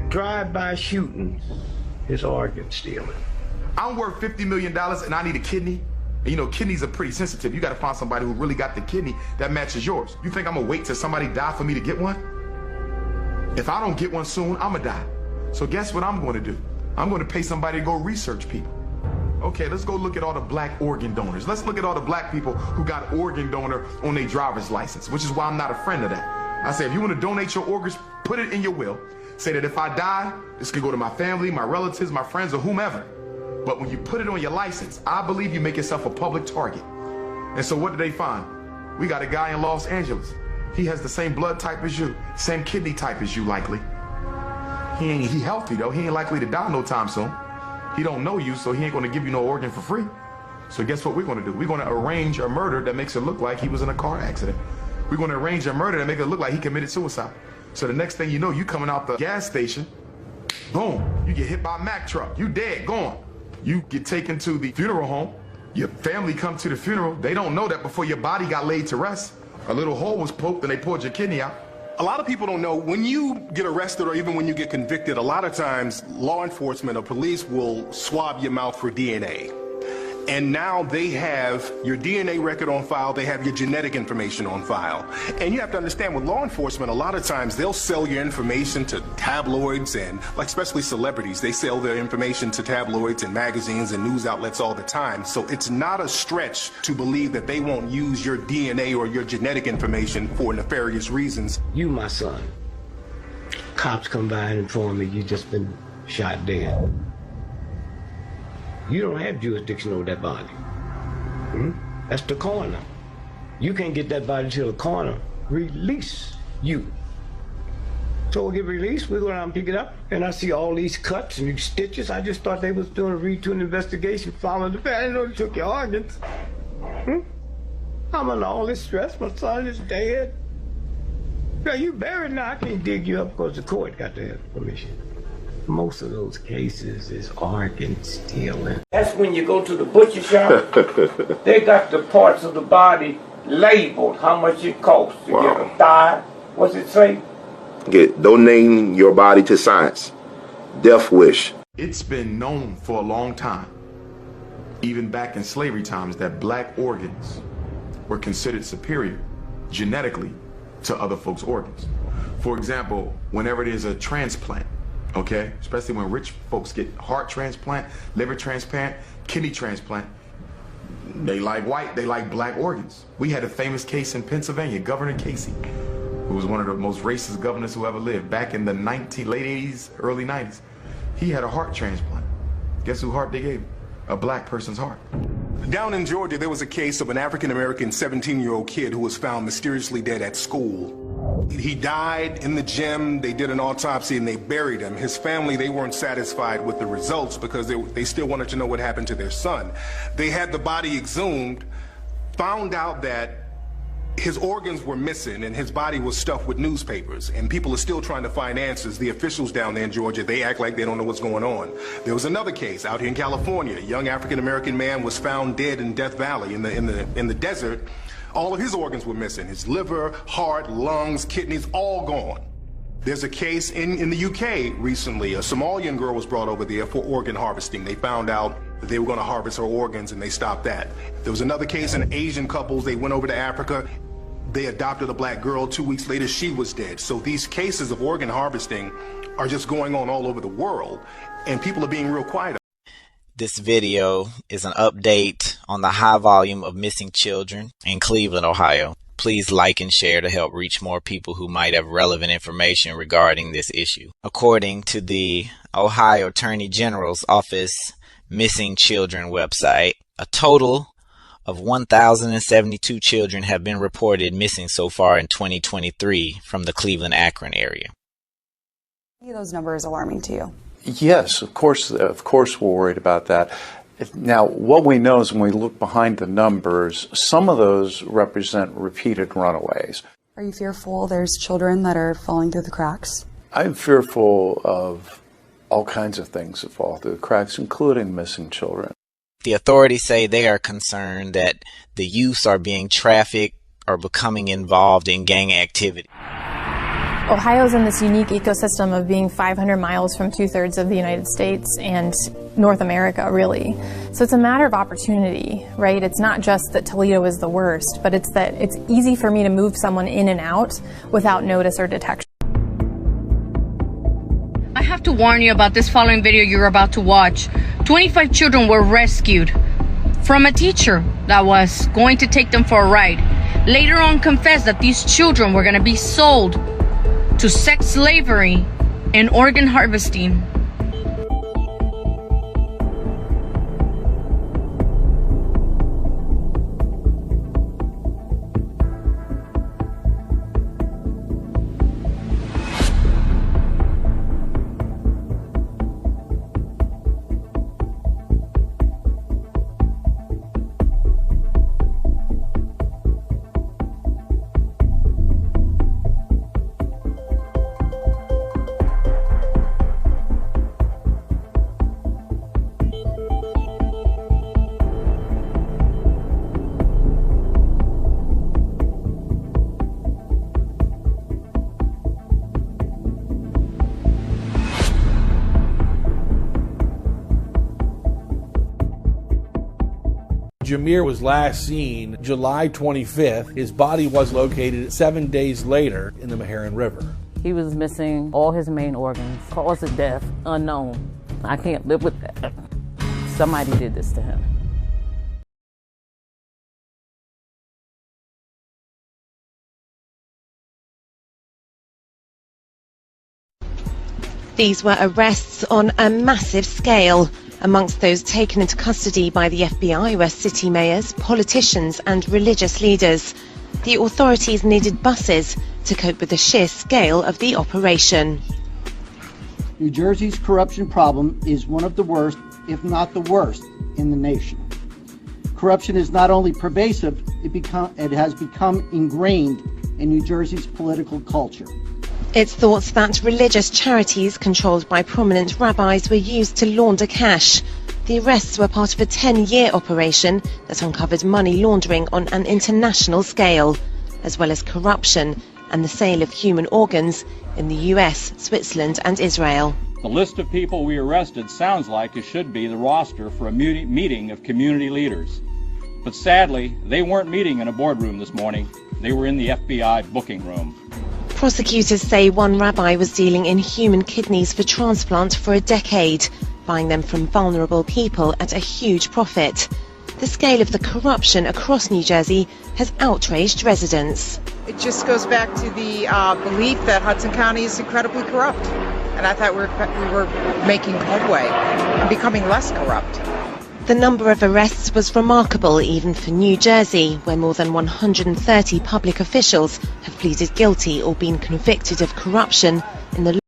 drive-by shootings is organ stealing. I'm worth $50 million and I need a kidney. And you know, kidneys are pretty sensitive. You gotta find somebody who really got the kidney that matches yours. You think I'm gonna wait till somebody die for me to get one? If I don't get one soon, I'm gonna die. So guess what I'm gonna do? I'm gonna pay somebody to go research people. Okay, let's go look at all the black organ donors. Let's look at all the black people who got organ donor on their driver's license, which is why I'm not a friend of that. I say, if you wanna donate your organs, put it in your will. Say that if I die, this can go to my family, my relatives, my friends, or whomever. But when you put it on your license, I believe you make yourself a public target. And so what did they find? We got a guy in Los Angeles. He has the same blood type as you, same kidney type as you likely. He healthy though, he ain't likely to die no time soon. He don't know you, so he ain't gonna give you no organ for free. So guess what we're gonna do? We're gonna arrange a murder that makes it look like he was in a car accident. We're gonna arrange a murder that makes it look like he committed suicide. So the next thing you know, you coming out the gas station, boom, you get hit by a Mack truck, you dead, gone. You get taken to the funeral home, your family come to the funeral, they don't know that before your body got laid to rest, a little hole was poked and they pulled your kidney out. A lot of people don't know, when you get arrested or even when you get convicted, a lot of times law enforcement or police will swab your mouth for DNA. And now they have your DNA record on file, they have your genetic information on file. And you have to understand, with law enforcement, a lot of times they'll sell your information to tabloids and, like, especially celebrities, they sell their information to tabloids and magazines and news outlets all the time. So it's not a stretch to believe that they won't use your DNA or your genetic information for nefarious reasons. You, my son, cops come by and inform me you just been shot dead. You don't have jurisdiction over that body. That's the coroner. You can't get that body till the coroner release you. So we'll get released, we go down and pick it up, and I see all these cuts and these stitches. I just thought they was doing a routine investigation, following the family. I didn't know they took your organs. I'm under all this stress, my son is dead. Yeah, you buried now, I can't dig you up because the court got to have permission. Most of those cases is organ stealing. That's when you go to the butcher shop, they got the parts of the body labeled, how much it costs to get a thigh. What's it say? Donating your body to science. Death wish. It's been known for a long time, even back in slavery times, that black organs were considered superior genetically to other folks' organs. For example, whenever there's a transplant, okay, especially when rich folks get heart transplant, liver transplant, kidney transplant, they like white, they like black organs. We had a famous case in Pennsylvania, Governor Casey, who was one of the most racist governors who ever lived back in the late 80s, early 90s. He had a heart transplant. Guess whose heart they gave him? A black person's heart. Down in Georgia, there was a case of an African-American 17-year-old kid who was found mysteriously dead at school. He died in the gym, they did an autopsy and they buried him. His family, they weren't satisfied with the results because they still wanted to know what happened to their son. They had the body exhumed, found out that his organs were missing and his body was stuffed with newspapers, and people are still trying to find answers. The officials down there in Georgia, they act like they don't know what's going on. There was another case out here in California. A young African-American man was found dead in Death Valley in the desert. All of his organs were missing. His liver, heart, lungs, kidneys, all gone. There's a case in the UK recently. A Somalian girl was brought over there for organ harvesting. They found out that they were going to harvest her organs and they stopped that. There was another case in Asian couples. They went over to Africa. They adopted a black girl. 2 weeks later, she was dead. So these cases of organ harvesting are just going on all over the world, and people are being real quiet. This video is an update on the high volume of missing children in Cleveland, Ohio. Please like and share to help reach more people who might have relevant information regarding this issue. According to the Ohio Attorney General's Office Missing Children website, a total of 1,072 children have been reported missing so far in 2023 from the Cleveland-Akron area. Are those numbers alarming to you? Yes, of course we're worried about that. Now, what we know is when we look behind the numbers, some of those represent repeated runaways. Are you fearful there's children that are falling through the cracks? I'm fearful of all kinds of things that fall through the cracks, including missing children. The authorities say they are concerned that the youths are being trafficked or becoming involved in gang activity. Ohio's in this unique ecosystem of being 500 miles from 2/3 of the United States and North America, really. So it's a matter of opportunity, right? It's not just that Toledo is the worst, but it's that it's easy for me to move someone in and out without notice or detection. I have to warn you about this following video you're about to watch. 25 children were rescued from a teacher that was going to take them for a ride. Later on confessed that these children were going to be sold to sex slavery and organ harvesting. Jameer was last seen July 25th. His body was located 7 days later in the Meherrin River. He was missing all his main organs. Cause of death, unknown. I can't live with that. Somebody did this to him. These were arrests on a massive scale. Amongst those taken into custody by the FBI were city mayors, politicians and religious leaders. The authorities needed buses to cope with the sheer scale of the operation. New Jersey's corruption problem is one of the worst, if not the worst, in the nation. Corruption is not only pervasive, it has become ingrained in New Jersey's political culture. It's thought that religious charities controlled by prominent rabbis were used to launder cash. The arrests were part of a 10-year operation that uncovered money laundering on an international scale, as well as corruption and the sale of human organs in the US, Switzerland and Israel. The list of people we arrested sounds like it should be the roster for a meeting of community leaders. But sadly, they weren't meeting in a boardroom this morning. They were in the FBI booking room. Prosecutors say one rabbi was dealing in human kidneys for transplant for a decade, buying them from vulnerable people at a huge profit. The scale of the corruption across New Jersey has outraged residents. It just goes back to the belief that Hudson County is incredibly corrupt. And I thought we were making headway and becoming less corrupt. The number of arrests was remarkable even for New Jersey, where more than 130 public officials have pleaded guilty or been convicted of corruption in the